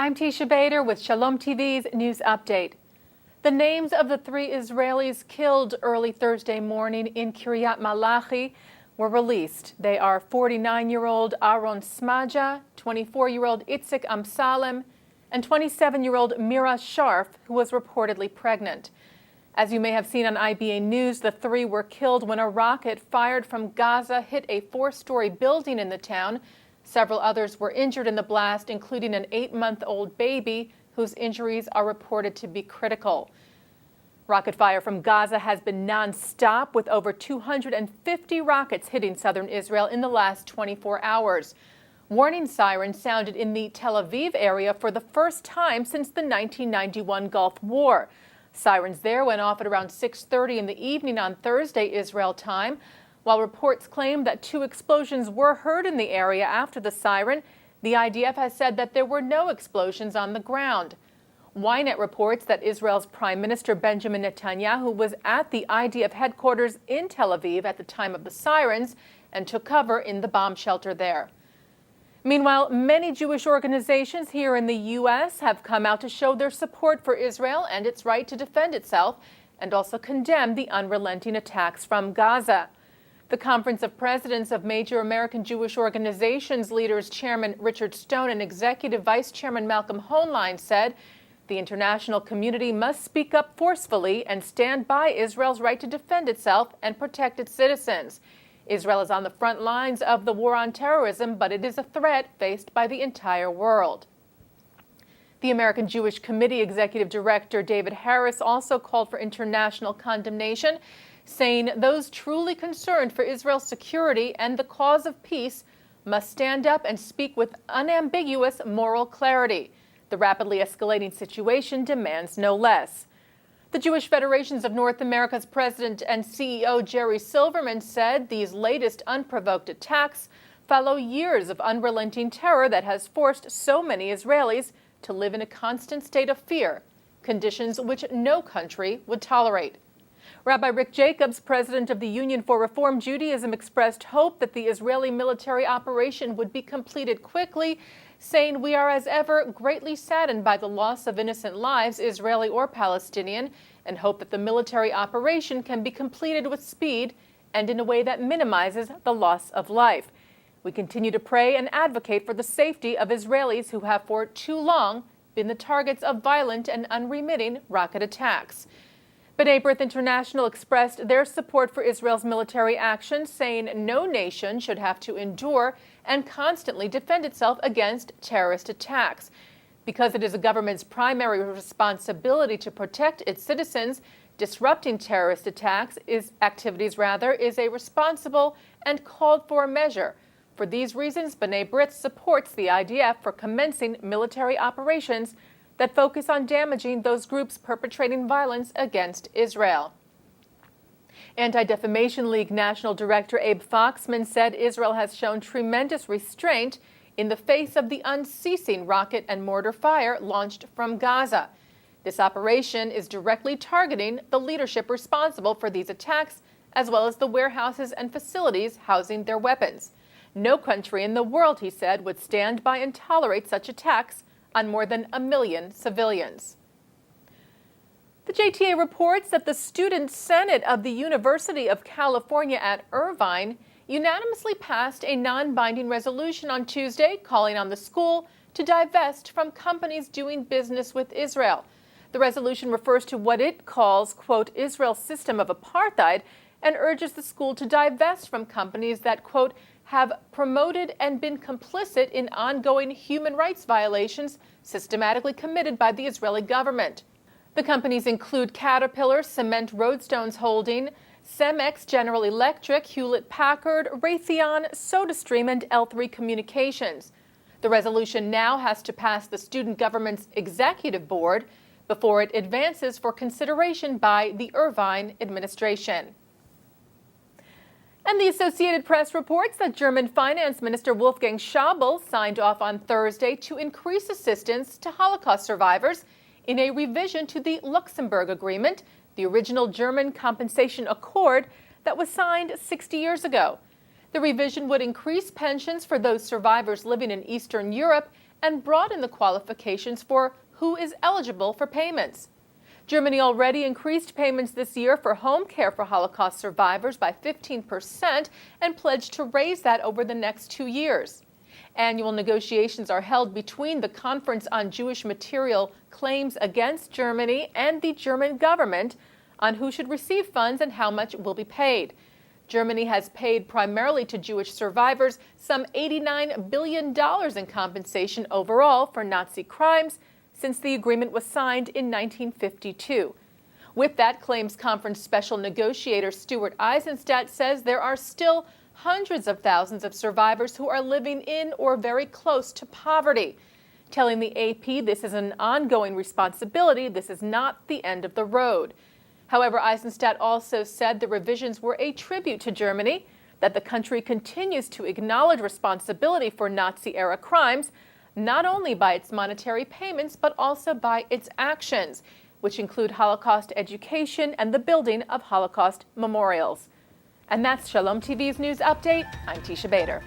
I'm Teisha Bader with Shalom TV's News Update. The names of the 3 Israelis killed early Thursday morning in Kiryat Malachi were released. They are 49-year-old Aaron Smadja, 24-year-old Itzik Amsalem, and 27-year-old Mira Sharf, who was reportedly pregnant. As you may have seen on IBA News, the 3 were killed when a rocket fired from Gaza hit a 4-story building in the town. Several others were injured in the blast, including an 8-month-old baby whose injuries are reported to be critical. Rocket fire from Gaza has been non-stop, with over 250 rockets hitting southern Israel in the last 24 hours. Warning sirens sounded in the Tel Aviv area for the first time since the 1991 Gulf War. Sirens there went off at around 6:30 in the evening on Thursday, Israel time. While reports claim that 2 explosions were heard in the area after the siren, the IDF has said that there were no explosions on the ground. Ynet reports that Israel's Prime Minister Benjamin Netanyahu was at the IDF headquarters in Tel Aviv at the time of the sirens and took cover in the bomb shelter there. Meanwhile, many Jewish organizations here in the U.S. have come out to show their support for Israel and its right to defend itself, and also condemn the unrelenting attacks from Gaza. The Conference of Presidents of Major American Jewish Organizations leaders Chairman Richard Stone and Executive Vice Chairman Malcolm Hoenlein said the international community must speak up forcefully and stand by Israel's right to defend itself and protect its citizens. Israel is on the front lines of the war on terrorism, but it is a threat faced by the entire world. The American Jewish Committee Executive Director David Harris also called for international condemnation, saying those truly concerned for Israel's security and the cause of peace must stand up and speak with unambiguous moral clarity. The rapidly escalating situation demands no less. The Jewish Federations of North America's president and CEO Jerry Silverman said these latest unprovoked attacks follow years of unrelenting terror that has forced so many Israelis to live in a constant state of fear, conditions which no country would tolerate. Rabbi Rick Jacobs, president of the Union for Reform Judaism, expressed hope that the Israeli military operation would be completed quickly, saying, "We are as ever greatly saddened by the loss of innocent lives, Israeli or Palestinian, and hope that the military operation can be completed with speed and in a way that minimizes the loss of life. We continue to pray and advocate for the safety of Israelis who have for too long been the targets of violent and unremitting rocket attacks." B'nai B'rith International expressed their support for Israel's military action, saying no nation should have to endure and constantly defend itself against terrorist attacks. Because it is a government's primary responsibility to protect its citizens, disrupting terrorist activities is a responsible and called for measure. For these reasons, B'nai B'rith supports the IDF for commencing military operations that focus on damaging those groups perpetrating violence against Israel. Anti-Defamation League National Director Abe Foxman said Israel has shown tremendous restraint in the face of the unceasing rocket and mortar fire launched from Gaza. This operation is directly targeting the leadership responsible for these attacks, as well as the warehouses and facilities housing their weapons. No country in the world, he said, would stand by and tolerate such attacks on more than 1 million civilians. The JTA reports that the Student Senate of the University of California at Irvine unanimously passed a non-binding resolution on Tuesday calling on the school to divest from companies doing business with Israel. The resolution refers to what it calls, quote, Israel's system of apartheid, and urges the school to divest from companies that, quote, have promoted and been complicit in ongoing human rights violations systematically committed by the Israeli government. The companies include Caterpillar, Cement Roadstones Holding, Cemex, General Electric, Hewlett-Packard, Raytheon, SodaStream, and L3 Communications. The resolution now has to pass the student government's executive board before it advances for consideration by the Irvine administration. And the Associated Press reports that German Finance Minister Wolfgang Schäuble signed off on Thursday to increase assistance to Holocaust survivors in a revision to the Luxembourg Agreement, the original German compensation accord that was signed 60 years ago. The revision would increase pensions for those survivors living in Eastern Europe and broaden the qualifications for who is eligible for payments. Germany already increased payments this year for home care for Holocaust survivors by 15% and pledged to raise that over the next 2 years. Annual negotiations are held between the Conference on Jewish Material Claims Against Germany and the German government on who should receive funds and how much will be paid. Germany has paid primarily to Jewish survivors some $89 billion in compensation overall for Nazi crimes since the agreement was signed in 1952. With that, Claims Conference Special Negotiator Stuart Eisenstadt says there are still hundreds of thousands of survivors who are living in or very close to poverty. Telling the AP this is an ongoing responsibility, this is not the end of the road. However, Eisenstadt also said the revisions were a tribute to Germany, that the country continues to acknowledge responsibility for Nazi-era crimes, not only by its monetary payments, but also by its actions, which include Holocaust education and the building of Holocaust memorials. And that's Shalom TV's news update. I'm Teisha Bader.